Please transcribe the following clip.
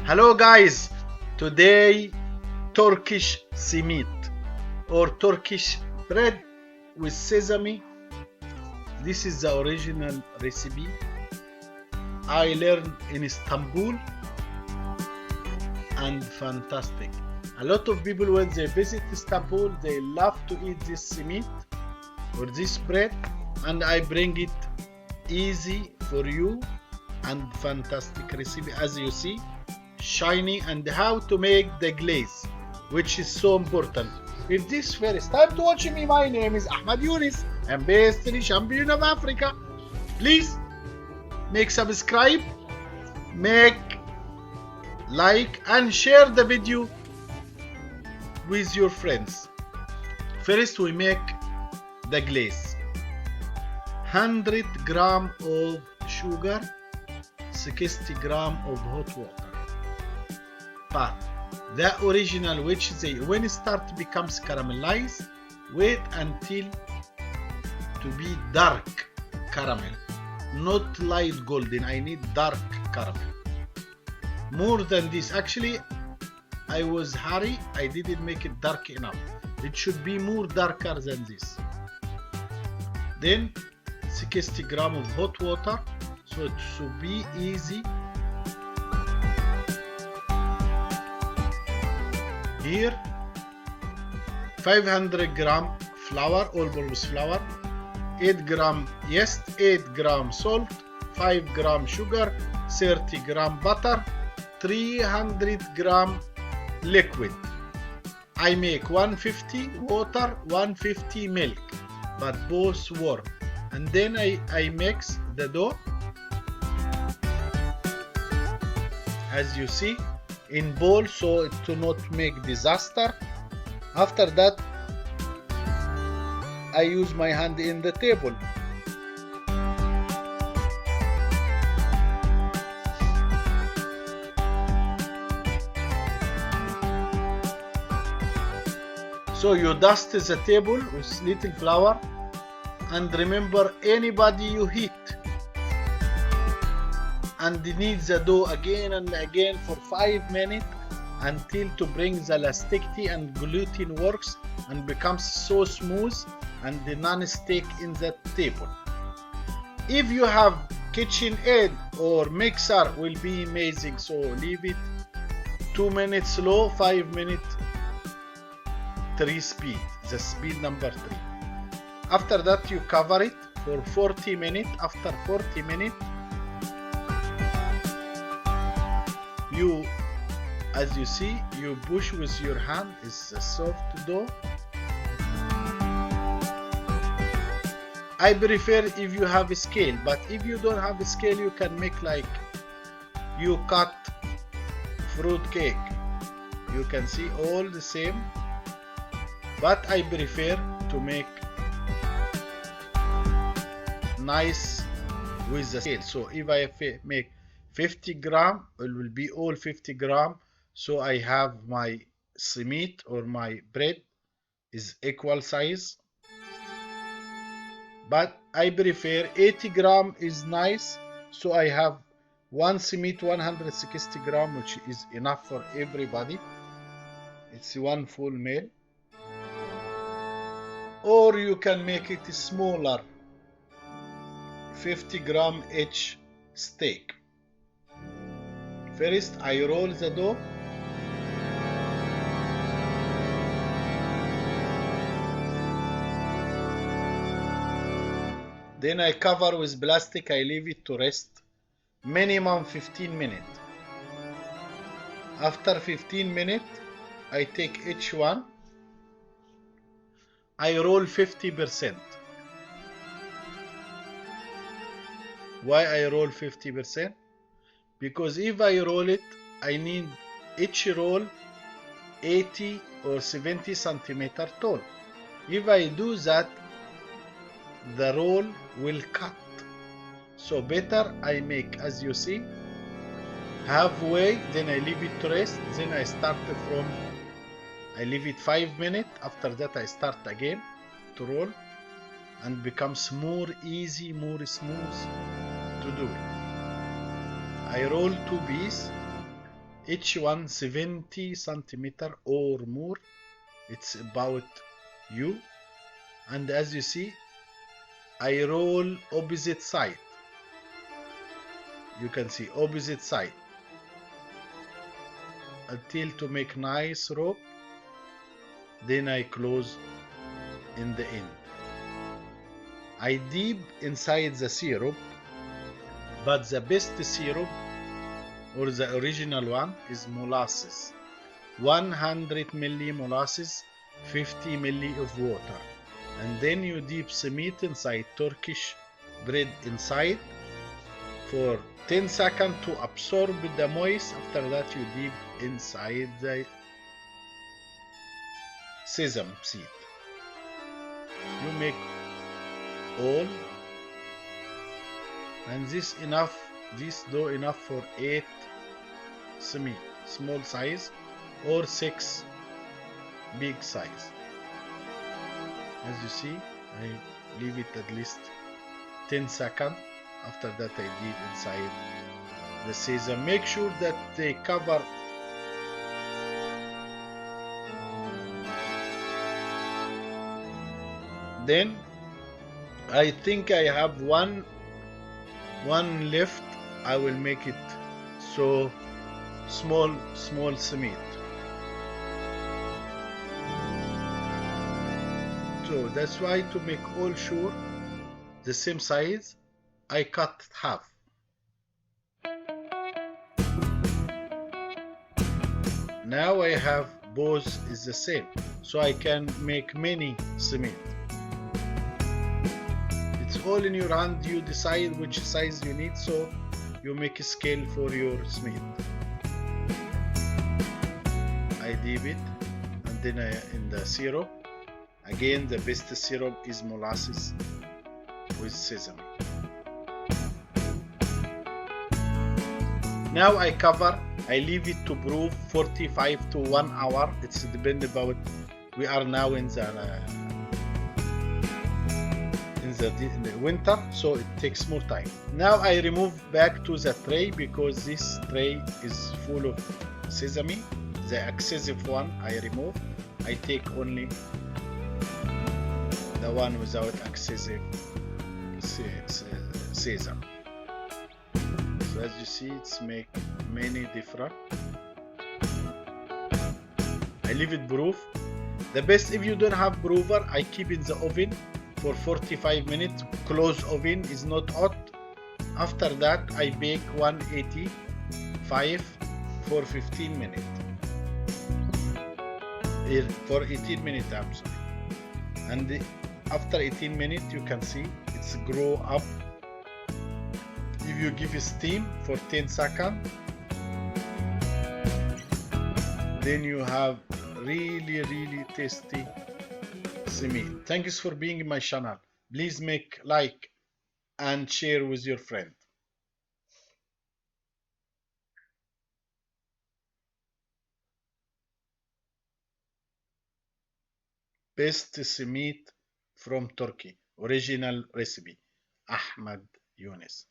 Hello guys, today Turkish Simit or Turkish bread with sesame. This is the original recipe I learned in Istanbul and fantastic. A lot of people when they visit Istanbul they love to eat this simit or this bread, and I bring it easy for you and fantastic recipe as you see, shiny, and how to make the glaze, which is so important. If this first time to watch me, my name is Ahmed Younis. I'm based in champion of Africa. Please make subscribe, make like and share the video with your friends. First we make the glaze. 100 gram of sugar, 60 gram of hot water. But the original, which is when it starts becomes caramelized, wait until to be dark caramel, not light golden. I need dark caramel. More than this, actually I was hurry, I didn't make it dark enough. It should be more darker than this. Then 60 gram of hot water, so it should be easy. Here 500 gram flour, all-purpose flour, 8 gram yeast, 8 gram salt, 5 gram sugar, 30 gram butter, 300 gram liquid. I make 150 water, 150 milk, but both warm. And then I mix the dough as you see in bowl, so it to not make disaster. After that I use my hand in the table. So you dust the table with little flour, and remember anybody you heat, and knead the dough again and again for 5 minutes until to bring the elasticity and gluten works and becomes so smooth and the non-stick in the table. If you have kitchen aid or mixer will be amazing, so leave it 2 minutes slow, 5 minutes 3 speed, the speed number 3. After that you cover it for 40 minutes. After 40 minutes you, as you see, you push with your hand. It's a soft dough. I prefer if you have a scale, but if you don't have a scale you can make like you cut fruit cake. You can see all the same, but I prefer to make nice with the scale. So if I make 50 gram, it will be all 50 gram. So I have my simit or my bread is equal size. But I prefer 80 gram is nice. So I have one simit 160 gram, which is enough for everybody. It's one full meal. Or you can make it smaller, 50 gram each steak. First I roll the dough. Then I cover with plastic. I leave it to rest minimum 15 minutes. After 15 minutes I take each one. I roll 50%. Why I roll 50%? Because if I roll it, I need each roll 80 or 70 centimeter tall. If I do that, the roll will cut. So better I make, as you see, halfway, then I leave it to rest. Then I start from, I leave it 5 minutes. After that I start again to roll, and becomes more easy, more smooth to do it. I roll 2 pieces. each one 70 centimeter or more. It's about you. And as you see, I roll opposite side. You can see opposite side until to make nice rope. Then I close in the end. I dip inside the syrup, but the best syrup or the original one is molasses. 100 milli molasses, 50 milli of water. And then you dip Simit inside Turkish bread inside for 10 seconds to absorb the moist. After that you dip inside the sesame seed. You make all, and this dough enough for 8 Simit, small size, or 6 big size. As you see, I leave it at least 10 seconds. After that I dip inside the sesame. Make sure that they cover then I think I have one left. I will make it so small Simit. So that's why, to make all sure the same size, I cut half. Now I have both is the same, so I can make many Simit. It's all in your hand. You decide which size you need, so you make a scale for your Simit. I dip it, and then in the syrup. Again, the best syrup is molasses with sesame. Now I cover. I leave it to brew 45 to 1 hour. It's depend about. We are now in the winter, so it takes more time. Now I remove back to the tray because this tray is full of sesame. The excessive one I remove. I take only the one without excessive sesame. So as you see, it's make many different. I leave it brew. The best, if you don't have brewer, I keep in the oven for 45 minutes. Closed oven is not hot. After that I bake 185 for 15 minutes. For 18 minutes, I'm sorry. And after 18 minutes you can see it's grow up. If you give it steam for 10 seconds, then you have really tasty Simit. Thanks for being in my channel. Please make like and share with your friend. Best Simit from Turkey. Original recipe. Ahmed Yunus.